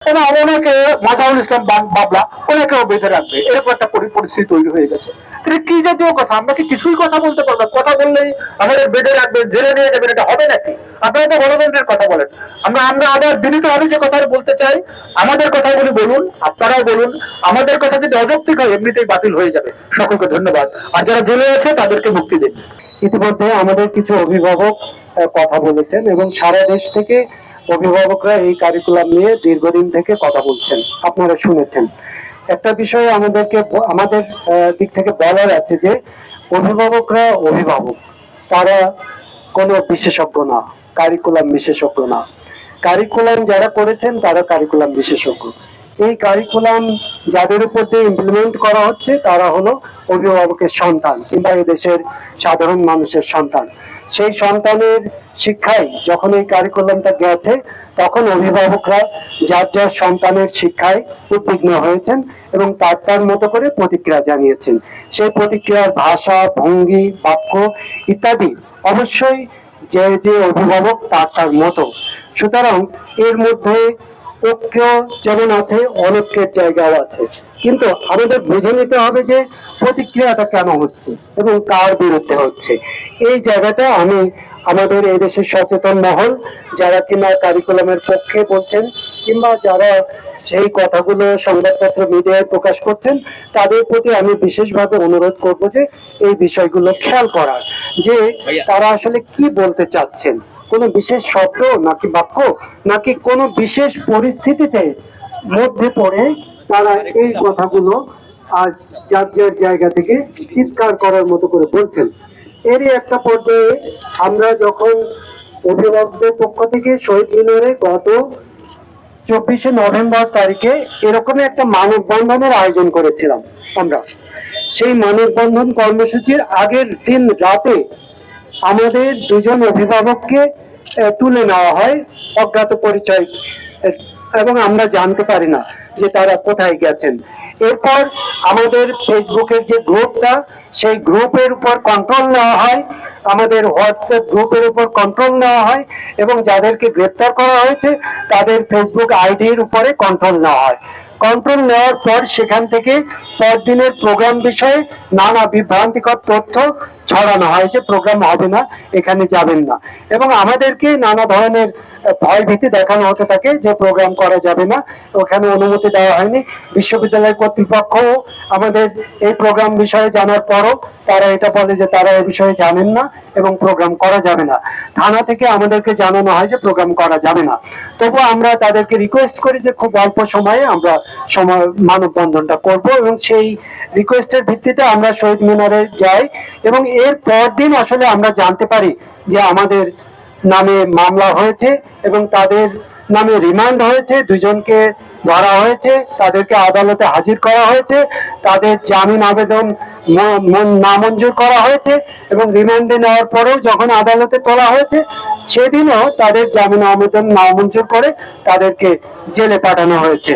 এবং ওনাকে মাজাউল ইসলাম বাবলা ওনাকেও বেঁধে রাখবে, এরকম একটা পরিস্থিতি তৈরি হয়ে গেছে। তাহলে কি জাতীয় কথা, আমরা কি কিছুই কথা বলতে পারবো? কথা বললেই আমাদের বেঁধে রাখবে, জেলে নিয়ে যাবেন, এটা হবে নাকি? আপনারা তো গণতন্ত্রের কথা বলেন। আমরা আমরা আবার বিনীতভাবে যে কথা বলতে চাই, আমাদের কথাগুলি বলুন, আপনারাও বলুন। আমাদের কথা যদি অযৌক্তিক হয় এমনিতেই বাতিল হয়ে যাবে। সকলকে ধন্যবাদ। আর যারা জেলে আছে তাদেরকে মুক্তি দিন। ইতিমধ্যে আমাদের কিছু অভিভাবক কথা বলেছেন এবং সারা দেশ থেকে অভিভাবকরা এই কারিকুলাম নিয়ে দীর্ঘদিন থেকে কথা বলছেন, আপনারা শুনেছেন। একটা বিষয় আমাদের দিক থেকে বলার আছে যে অভিভাবকরা অভিভাবক, তারা কোনো বিশেষজ্ঞ না, কারিকুলাম বিশেষজ্ঞ না। কারিকুলাম যারা করেছেন তারা কারিকুলাম বিশেষজ্ঞ। এই কারিকুলাম যাদের উপর দিয়ে ইমপ্লিমেন্ট করা হচ্ছে তারা হলো অভিভাবকের সন্তান কিংবা এদেশের সাধারণ মানুষের সন্তান। সেই সন্তানের শিক্ষায় যখন এই কারিকুলামটা গেছে তখন অভিভাবকরা যার যার সন্তানের শিক্ষায় উদ্বিগ্ন হয়েছেন এবং তার মতো করে প্রতিক্রিয়া জানিয়েছেন। সেই প্রতিক্রিয়ার ভাষা, ভঙ্গি, বাক্য ইত্যাদি অবশ্যই যে যে অভিভাবক তার মতো। সুতরাং এর মধ্যে ঐক্য যেমন আছে, অনৈক্যের জায়গাও আছে, কিন্তু আমাদের বুঝে নিতে হবে যে প্রতিক্রিয়াটা কেন হচ্ছে এবং কার বিরুদ্ধে হচ্ছে। এই জায়গাটা আমাদের এই দেশের সচেতন মহল যারা কিনা কারিকুলামের পক্ষে বলছেন কিংবা যারা সেই কথাগুলো সংবাদপত্র মিডিয়ায় প্রকাশ করছেন তাদের প্রতি আমি বিশেষভাবে অনুরোধ করব যে এই বিষয়গুলো খেয়াল করার, যে তারা আসলে কি বলতে চাচ্ছেন, কোনো বিশেষ শব্দ নাকি বাক্য নাকি কোনো বিশেষ পরিস্থিতিতে মধ্যে পড়ে তারা এই কথাগুলো আজ যার যার জায়গা থেকে চিৎকার করার মতো করে বলছেন। এরই একটা পর্যায়ে আমরা যখন অভিভাবকদের পক্ষ থেকে শহীদ মিনারে গত 24শে নভেম্বর তারিখে এরকমই একটা মানববন্ধনের আয়োজন করেছিলাম আমরা। সেই মানববন্ধন কর্মসূচির আগের দিন রাতে আমাদের দুজন অভিভাবককে তুলে নেওয়া হয় অজ্ঞাত পরিচয়, এবং আমরা জানতে পারি না যে তারা কোথায় গেছেন। এরপর আমাদের ফেসবুকের যে গ্রুপটা, সেই গ্রুপের উপর কন্ট্রোল নেওয়া হয়, আমাদের হোয়াটসঅ্যাপ গ্রুপের উপর কন্ট্রোল নেওয়া হয় এবং যাদেরকে গ্রেপ্তার করা হয়েছে তাদের ফেসবুক আইডির উপরে কন্ট্রোল নেওয়া হয়। কন্ট্রোল নেওয়ার পর সেখান থেকে পরদিনের প্রোগ্রাম বিষয়ে নানা বিভ্রান্তিকর তথ্য ছড়ানো হয় যে প্রোগ্রাম হবে না, এখানে যাবেন না, এবং আমাদেরকে নানা ধরনের ভয় ভীতি দেখানো হতে থাকে যে প্রোগ্রাম করা যাবে না, ওখানে অনুমতি দেওয়া হয়নি। বিশ্ববিদ্যালয় কর্তৃপক্ষ আমাদের এই প্রোগ্রাম বিষয়ে জানার পরও তারা এটা বলে যে তারা এই বিষয়ে জানেন না এবং প্রোগ্রাম করা যাবে না। থানা থেকে আমাদেরকে জানানো হয় যে প্রোগ্রাম করা যাবে না। তবু আমরা তাদেরকে রিকোয়েস্ট করি যে খুব অল্প সময়ে আমরা মানববন্ধনটা করব, এবং সেই রিকোয়েস্টের ভিত্তিতে আমরা শহীদ মিনারে যাই এবং এর পর দিন আসলে আমরা জানতে পারি যে আমাদের নামে মামলা হয়েছে এবং তাদের নামে রিমান্ড হয়েছে, দুজনকে ধরা হয়েছে, তাদেরকে আদালতে হাজির করা হয়েছে, তাদের জামিন আবেদন নামঞ্জুর করা হয়েছে এবং রিমান্ডে নেওয়ার পরেও যখন আদালতে তোলা হয়েছে সেদিনও তাদের জামিন আবেদন নামঞ্জুর করে তাদেরকে জেলে পাঠানো হয়েছে।